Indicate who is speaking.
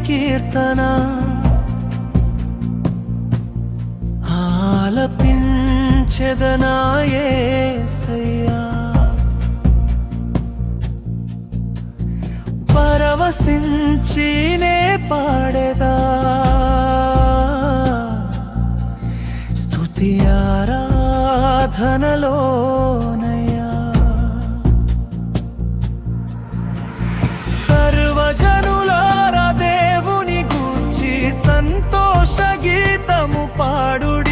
Speaker 1: కీర్తన ఆలపించెదనా యేసయ్యా. పరవశించి నే పాడెదా స్తుతి ఆరాధనలోనయ్యా. సర్వజనులారా దేవుని గూర్చి సంతోష గీతము పాడుడి.